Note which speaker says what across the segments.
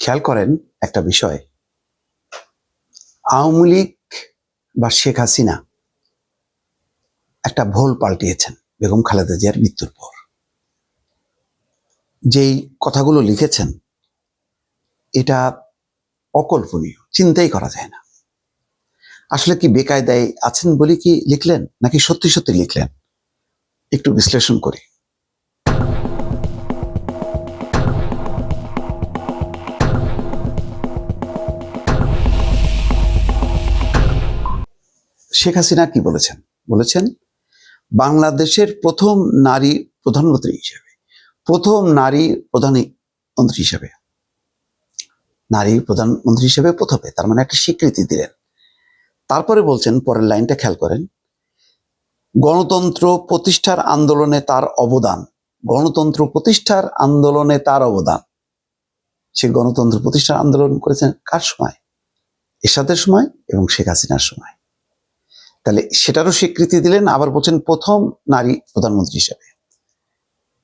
Speaker 1: খেয়াল করেন একটা বিষয়, আওয়ামী লীগ বা শেখ হাসিনা একটা ভোল পাল্টিয়েছেন বেগম খালেদা জিয়ার মৃত্যুর পর। যেই কথাগুলো লিখেছেন এটা অকল্পনীয়, চিন্তাই করা যায় না। আসলে কি বেকায়দায় আছেন বলে কি লিখলেন, নাকি সত্যি সত্যি লিখলেন? একটু বিশ্লেষণ করি। শেখ হাসিনা কি বলেছেন? বলেছেন বাংলাদেশের প্রথম নারী প্রধানমন্ত্রী হিসেবে, নারী প্রধানমন্ত্রী হিসেবে প্রথমে, তার মানে একটা স্বীকৃতি দিলেন। তারপরে বলছেন, পরের লাইনটা খেয়াল করেন, গণতন্ত্র প্রতিষ্ঠার আন্দোলনে তার অবদান। সে গণতন্ত্র প্রতিষ্ঠার আন্দোলন করেছেন কার সময়? এরশাদের সময় এবং শেখ হাসিনার সময়। তাহলে সেটারও স্বীকৃতি দিলেন। আবার বলছেন প্রথম নারী প্রধানমন্ত্রী হিসেবে।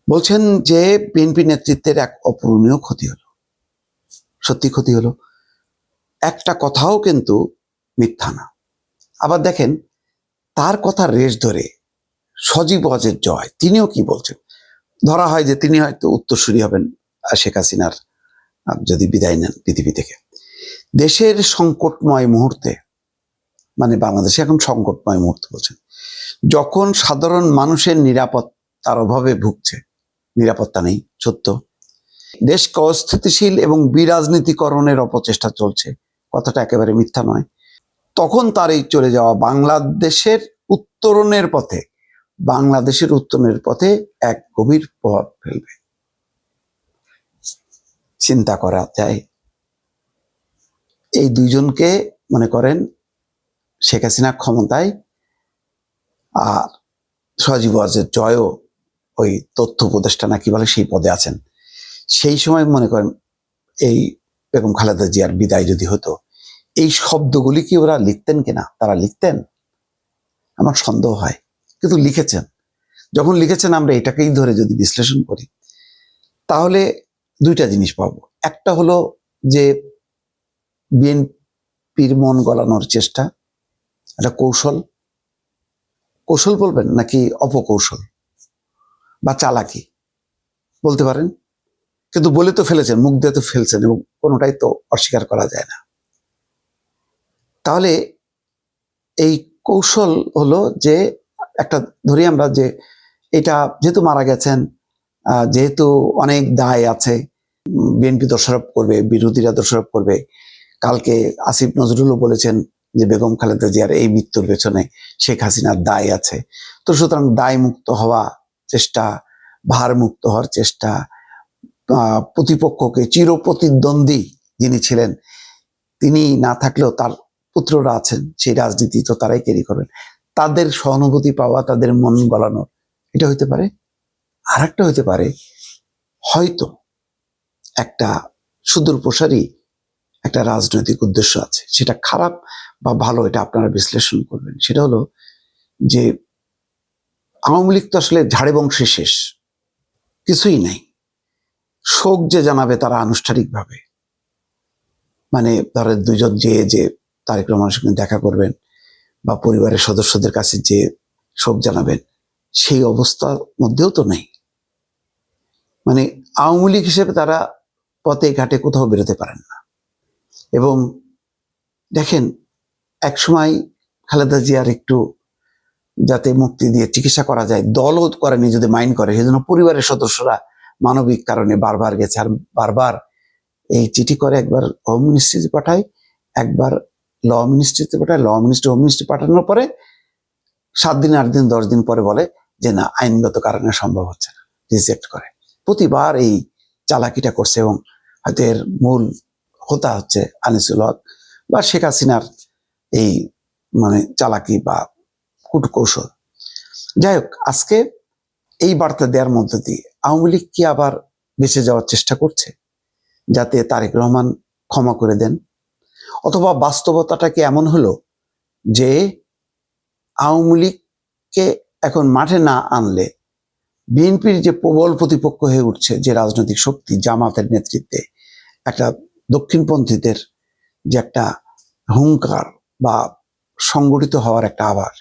Speaker 1: বলছেন যে বিএনপি নেতৃত্বের এক অপূরণীয় ক্ষতি হলো। সত্যি ক্ষতি হলো, একটা কথাও কিন্তু মিথ্যা না। আবার দেখেন, তার কথা রেশ ধরে সজীব ওয়াজেদ জয় তিনিও কি বলছেন? ধরা হয় যে তিনি হয়তো উত্তরসূরি হবেন শেখ হাসিনার, যদি বিদায় নেন পৃথিবী থেকে। দেশের সংকটময় মুহূর্তে, মানে বাংলাদেশে এখন সংকটময় মুহূর্ত বলছেন, যখন সাধারণ মানুষের নিরাপত্তার অভাবে ভুগছে, নিরাপত্তা নেই, সত্য, দেশকে অস্থিতিশীল এবং বিরাজনীতিকরণের অপচেষ্টা চলছে, কথাটা একেবারে মিথ্যা নয়, তখন তার এই চলে যাওয়া বাংলাদেশের উত্তরণের পথে এক গভীর প্রভাব ফেলবে। চিন্তা করা যায়, এই দুইজনকে মনে করেন শেখ হাসিনা ক্ষমতায়, আর সজীব ওয়াজেদ জয়ও ওই তথ্য উপদেষ্টা না কি বলে সেই পদে আছেন। সেই সময় মনে করেন এই বেগম খালেদা জিয়ার বিদায় যদি হতো, এই শব্দগুলি কি ওরা লিখতেন কিনা? তারা লিখতেন? আমার সন্দেহ হয়, কিন্তু লিখেছেন। যখন লিখেছেন আমরা এটাকেই ধরে যদি বিশ্লেষণ করি, তাহলে দুইটা জিনিস পাবো। একটা হলো যে বিএনপির মন গলানোর চেষ্টা, একটা কৌশল বলবেন নাকি অপকৌশল বা চালাকি বলতে পারেন, কিন্তু বলে তো ফেলেছেন, মুখ দিয়ে তো ফেলছেন, এবং কোনোটাই তো অস্বীকার করা যায় না। তাহলে এই কৌশল হলো যে, একটা ধরি আমরা যে এটা যেহেতু মারা গেছেন, যেহেতু অনেক দায় আছে, বিএনপি দোষারোপ করবে, বিরোধীরা দোষারোপ করবে। কালকে আসিফ নজরুলও বলেছেন যে বেগম খালেদা জিয়ার এই মৃত্যুর পেছনে শেখ হাসিনার দায় আছে। তো সুতরাং দায় মুক্ত হওয়া চেষ্টা, ভার মুক্ত হওয়ার চেষ্টা, প্রতিপক্ষকে চিরপ্রতিদ্বন্দ্বী যিনি ছিলেন তিনি না থাকলেও তার পুত্ররা আছেন, সেই রাজনীতি তো তারাই ক্যারি করবেন, তাদের সহানুভূতি পাওয়া, তাদের মন গলানো, এটা হইতে পারে। আর একটা হইতে পারে, হয়তো একটা সুদূর প্রসারী একটা রাজনৈতিক উদ্দেশ্য আছে, সেটা খারাপ বা ভালো এটা আপনারা বিশ্লেষণ করবেন। সেটা হলো যে আওয়ামী লীগ তো আসলে ঝাড়ে বংশে শেষ, কিছুই নাই। শোক যে জানাবে তারা আনুষ্ঠানিকভাবে, মানে ধরেন দুইজন যে তারেক রহমানের সঙ্গে দেখা করবেন বা পরিবারের সদস্যদের কাছে যে শোক জানাবেন, সেই অবস্থার মধ্যেও তো নেই। মানে আওয়ামী লীগ হিসেবে তারা পথে ঘাটে কোথাও বেরোতে পারেন না। এবং দেখেন, একসময় খালেদা জিয়ার একটু যাতে মুক্তি দিয়ে চিকিৎসা করা যায়, দলও করেনি, যদি মাইন্ড করে, সেজন্য পরিবারের সদস্যরা মানবিক কারণে বারবার গেছে, আর বারবার এই চিঠি করে, একবার হোম মিনিস্ট্রিতে পাঠায়, একবার ল মিনিস্ট্রিতে পাঠায়, ল মিনিস্ট্রি হোম মিনিস্ট্রি পাঠানোর পরে 7 দিন 8 দিন 10 দিন পরে বলে যে না, আইনগত কারণে সম্ভব হচ্ছে না, রিজেক্ট করে। প্রতিবার এই চালাকিটা করছে, এবং হয়তো এর মূল হোতা হচ্ছে আনিসুল হক বা শেখ হাসিনার এই মানে চালাকি বা কূটকৌশল। যাই হোক, আজকে এই বার্তা দেওয়ার মধ্য দিয়ে আওয়ামী লীগ কি আবার বেঁচে যাওয়ার চেষ্টা করছে, যাতে তারেক রহমান ক্ষমা করে দেন? অথবা বাস্তবতাটা কি এমন হলো যে আওয়ামী লীগকে এখন মাঠে না আনলে বিএনপির যে প্রবল প্রতিপক্ষ হয়ে উঠছে, যে রাজনৈতিক শক্তি জামাতের নেতৃত্বে একটা দক্ষিণপন্থীদের যে একটা হুঙ্কার বা সংগঠিত হওয়ার একটা আভাস,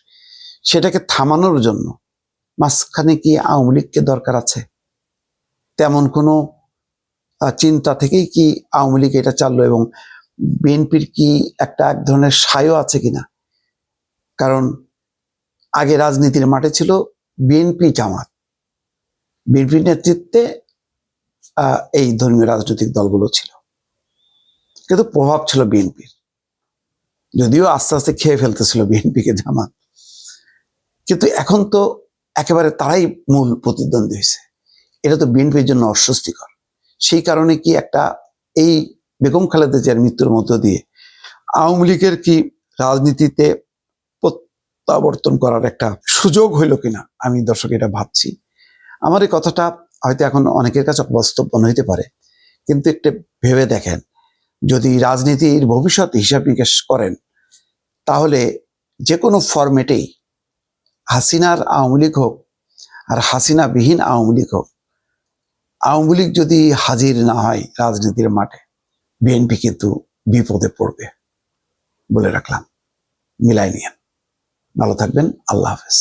Speaker 1: সেটাকে থামানোর জন্য মাঝখানে কি আওয়ামী লীগকে দরকার আছে? তেমন কোনো চিন্তা থেকেই কি আওয়ামী লীগ এটা চাললো, এবং বিএনপির কি একটা এক ধরনের সায়ও আছে কিনা? কারণ আগে রাজনীতির মাঠে ছিল বিএনপি জামাত, বিএনপির নেতৃত্বে এই ধর্মীয় রাজনৈতিক দলগুলো ছিল, কিন্তু প্রভাব ছিল বিএনপির, যদিও আস্তে আস্তে খেয়ে ফেলতেছিল বিএনপিকে জামাত। কিন্তু এখন তো একেবারে তারাই মূল প্রতিদ্বন্দ্বী হয়েছে। এটা তো বিএনপির জন্য অস্বস্তিকর। সেই কারণে কি একটা এই বেগম খালেদা জিয়ার মৃত্যুর মধ্য দিয়ে আওয়ামী লীগের কি রাজনীতিতে প্রত্যাবর্তন করার একটা সুযোগ হইল কিনা, আমি দর্শক এটা ভাবছি। আমার এই কথাটা হয়তো এখন অনেকের কাছে বাস্তব মনে হইতে পারে, কিন্তু একটু ভেবে দেখেন, যদি রাজনীতির ভবিষ্যৎ হিসাব নিকাশ করেন, তাহলে যে কোনো ফরম্যাটেই হাসিনার আওয়ামী লীগ হোক আর হাসিনা বিহীন আওয়ামী লীগ হোক, আওয়ামী লীগ যদি হাজির না হয় রাজনীতির মাঠে, বিএনপি কিন্তু বিপদে পড়বে বলে রাখলাম। মিলাই নিয়েন। ভালো থাকবেন। আল্লাহ হাফেজ।